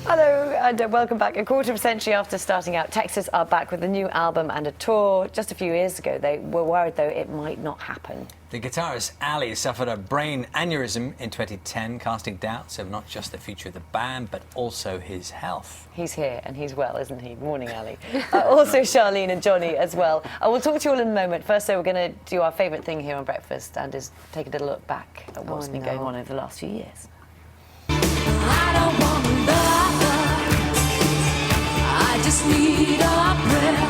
Hello and welcome back. A quarter of a century after starting out, Texas are back with a new album and a tour. Just a few years ago, they were worried, though, it might not happen. The guitarist Ali suffered a brain aneurysm in 2010, casting doubts over not just the future of the band, but also his health. He's here and he's well, isn't he? Morning, Ali. Also Sharleen and Johnny as well. We'll talk to you all in a moment. First, though, we're going to do our favourite thing here on Breakfast, and is take a little look back at what's been going on over the last few years. I don't want love, I just need a breath.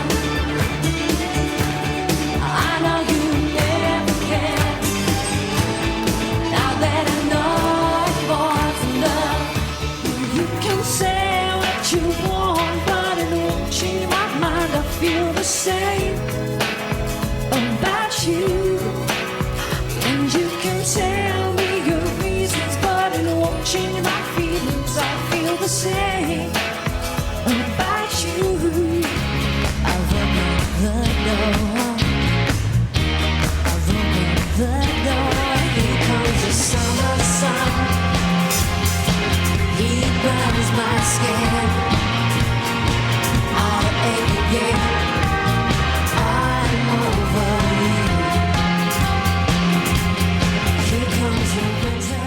I know you never can. Now that I know it was love, you can say what you want, but it won't change my mind. I feel the same about you, and you can tell me your reasons, but it won't change my feelings. I feel the same about you. I've opened the door, I've opened the door. Here comes the summer sun, he burns my skin. I'll ache again, I'm over you. Here comes the winter.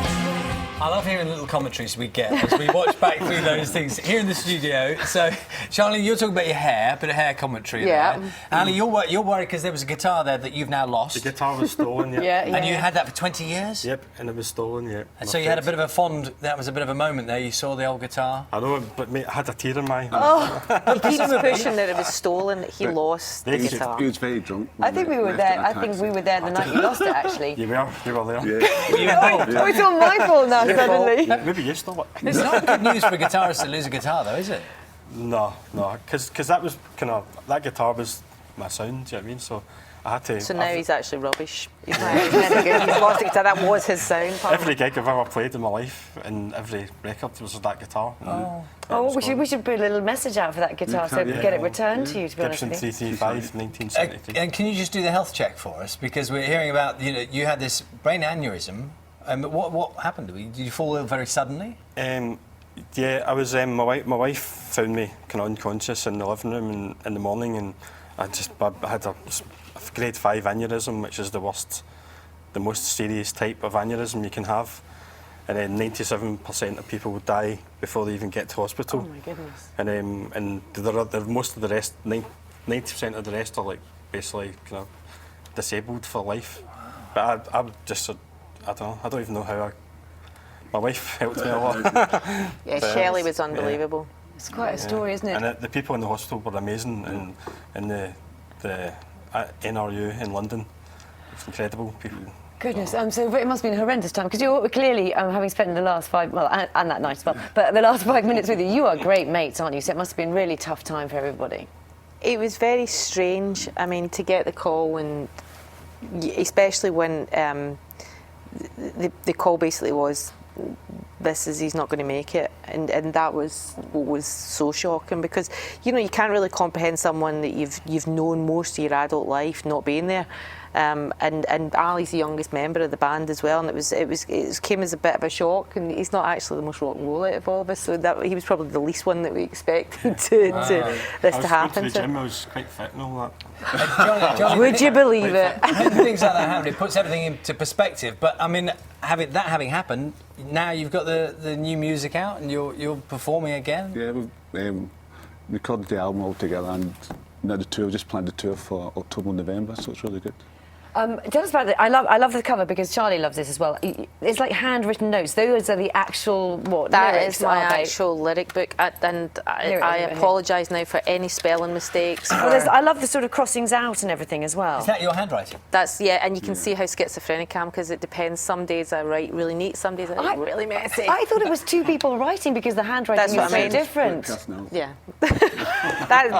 I love hearing the little commentaries we get as we watch back through those things here in the studio. So, Sharleen, you're talking about your hair, a bit of hair commentary there. Ali, you're worried because there was a guitar there that you've now lost. The guitar was stolen, And you had that for 20 years? Yep, and it was stolen, yeah. And so you had a bit of a fond, that was a bit of a moment there, you saw the old guitar. I know, but mate, I had a tear in my eye. He keeps pushing that it was stolen, that he lost the guitar. He was very drunk. I think we were there. I think we were there the night you lost it, actually. You were there. Yeah. Oh, it's all my fault now, suddenly. Maybe you stole it. It's not good news for guitarists to lose a guitar, though, is it? No, because that was that guitar was my sound, do you know what I mean? So I had to... So now he's actually rubbish. He's never good. He's lost the guitar. That was his sound. Every gig I've ever played in my life, and every record was that guitar. We should put a little message out for that guitar so we can get it returned to you, to be honest Gibson with you. 335, 1973. And can you just do the health check for us? Because we're hearing about, you had this brain aneurysm. What happened? Did you fall ill very suddenly? Yeah, I was. My wife found me kind of unconscious in the living room in the morning, and I had a grade 5 aneurysm, which is the most serious type of aneurysm you can have, and then 97% of people would die before they even get to hospital. Oh my goodness! And most of the rest, 90% of the rest, are like basically kind of disabled for life. But I'm just. I don't even know how my wife helped me a lot. Yeah, Shelley was unbelievable. It's quite a story, isn't it? And the people in the hospital were amazing, and the NRU in London, it's incredible people. Goodness, so it must have been a horrendous time, because you're clearly, having spent the last and that night as well, but the last 5 minutes with you are great mates, aren't you? So it must have been a really tough time for everybody. It was very strange. I mean, to get the call, and especially when the call basically was, he's not going to make it, and that was what was so shocking, because you can't really comprehend someone that you've known most of your adult life not being there, and Ali's the youngest member of the band as well, and it came as a bit of a shock, and he's not actually the most rock and roll out of all of us, so that he was probably the least one that we expected to happen. I was to the gym, I was quite fit and all that. Johnny, would you believe it? Things like that happen. It puts everything into perspective. But I mean, having happened, now you've got the new music out and you're performing again. Yeah, we've recorded the album all together, and now the tour. We just planned the tour for October and November, so it's really good. Tell us about it. I love the cover, because Charlie loves this as well. It's like handwritten notes. Those are the actual That lyrics, is my aren't they? actual lyric book, and I apologise now for any spelling mistakes. Well, I love the sort of crossings out and everything as well. Is that your handwriting? That's and you can see how schizophrenic I am, because it depends. Some days I write really neat, some days I write really messy. I thought it was two people writing, because the handwriting is so different. Yeah.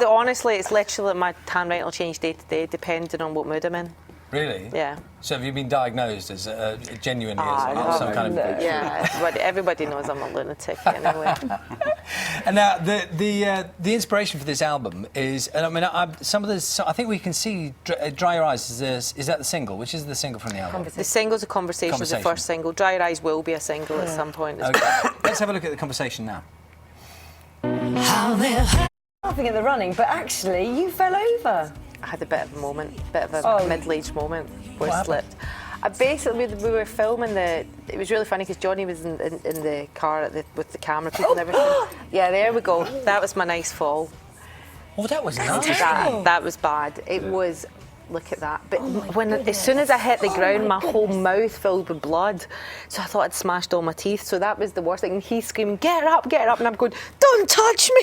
Honestly, it's literally my handwriting will change day to day depending on what mood I'm in. Really? Yeah. So have you been diagnosed as genuinely as some kind of... Yeah, everybody knows I'm a lunatic anyway. And now the inspiration for this album is, and I mean, I think we can see "Dry Your Eyes" is that the single? Which is the single from the album? The single's A Conversation is the first single. "Dry Your Eyes" will be a single at some point. Okay. Let's have a look at the conversation now. how they're Laughing at the running, but actually you fell over. I had a bit of a moment, Oh. middle-aged moment where I What slipped. Basically, we were filming it was really funny because Johnny was in the car with the camera people and everything. Yeah, there we go. That was my nice fall. Oh, that was nice. That was bad. It was. Look at that. But as soon as I hit the ground, my whole mouth filled with blood. So I thought I'd smashed all my teeth. So that was the worst thing. And he's screaming, get her up. And I'm going, don't touch me.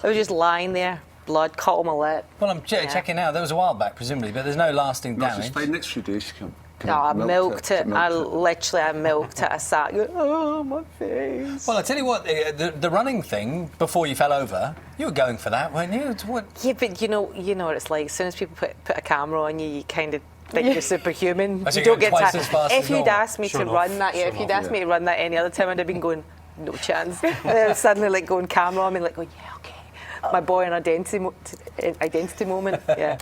I was just lying there, blood, cut on my lip. Well, I'm checking out. That was a while back, presumably, but there's no lasting No, damage. it's fine. Next few days, you can. No, I milked it. I milked it. I sat, oh, my face. Well, I tell you what, the running thing before you fell over, you were going for that, weren't you? What? Yeah, but you know what it's like. As soon as people put a camera on you, you kind of think you're superhuman. Oh, so You you're don't get twice tired. as fast as If you'd normal. asked me to run that, if you'd asked me to run that any other time, I'd have been going, no chance. And then suddenly, like going camera on me, like going, yeah, okay. My boy in identity moment. Yeah.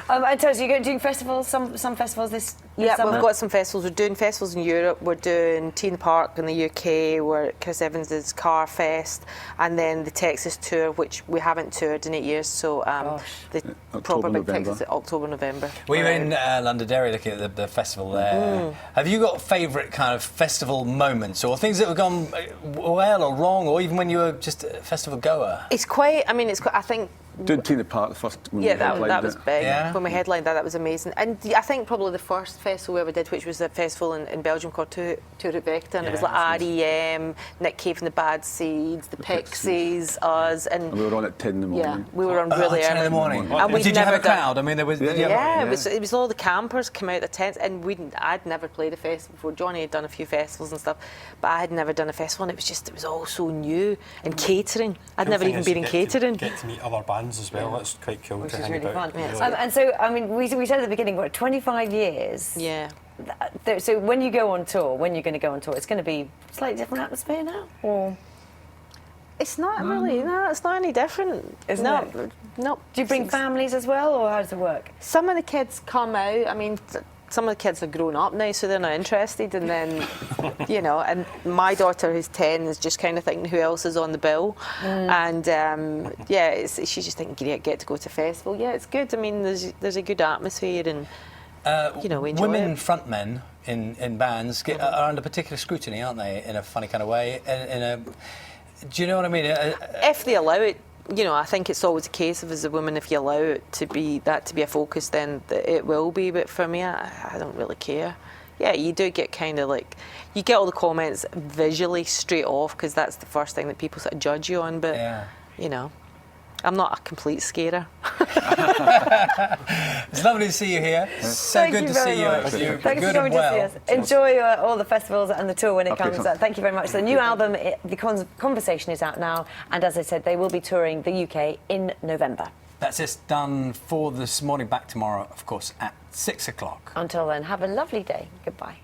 And tell us, you're doing festivals, some festivals this Yeah, summer? we've got some festivals. We're doing festivals in Europe. We're doing Tea in the Park in the UK, where Chris Evans' Car Fest, and then the Texas tour, which we haven't toured in 8 years. So the proper big November. Texas, October, November. We were in Londonderry looking at the festival there. Have you got favourite kind of festival moments or things that have gone well or wrong, or even when you were just a festival goer? It's quite. I mean, it's quite. I think. Doing Tea in the Park the first. When Yeah, we that headlined was it. big. Yeah. When we headlined that was amazing. And I think probably the first festival we ever did, which was a festival in Belgium called Tour et Vecta, and it was like REM, Nick Cave and the Bad Seeds, the Pixies, us, and We were on at 10 in the yeah, morning. we were on really 10 in early. the morning. And we'd Did you have never a crowd? I mean, there was. Yeah, it was all the campers come out of the tents, and I'd never played a festival before. Johnny had done a few festivals and stuff, but I had never done a festival, and it was all so new. And catering, I'd never even been in catering. Get to meet other bands as well. That's quite cool Which to is hang really about. fun. Really. And so, I mean, we said at the beginning, what, 25 years? Yeah. So when you go on tour, when you're going to go on tour, it's going to be a slightly different atmosphere now? Or It's not really, no, it's not any different. Isn't no, it? No. do you bring families as well, or how does it work? Some of the kids come out, I mean, some of the kids are grown up now, so they're not interested, and then, you know, and my daughter who's 10 is just kind of thinking who else is on the bill, and yeah, she's just thinking, yeah, get to go to a festival. Yeah, it's good. I mean, there's a good atmosphere, and you know, we enjoy Women it. frontmen in bands are under particular scrutiny, aren't they? In a funny kind of way. Do you know what I mean? If they allow it, you know, I think it's always a case of as a woman, if you allow it to be a focus, then it will be. But for me, I don't really care. Yeah, you do get kind of like, you get all the comments visually straight off because that's the first thing that people sort of judge you on. But you know, I'm not a complete scarer. It's lovely to see you here. So Thank good you to very see much. you. You're Thanks good for coming and well. to see us. Enjoy all the festivals and the tour when it Okay, comes. so- Thank you very much. The new album, The Conversation, is out now, and as I said, they will be touring the UK in November. That's it done for this morning. Back tomorrow, of course, at 6 o'clock. Until then, have a lovely day. Goodbye.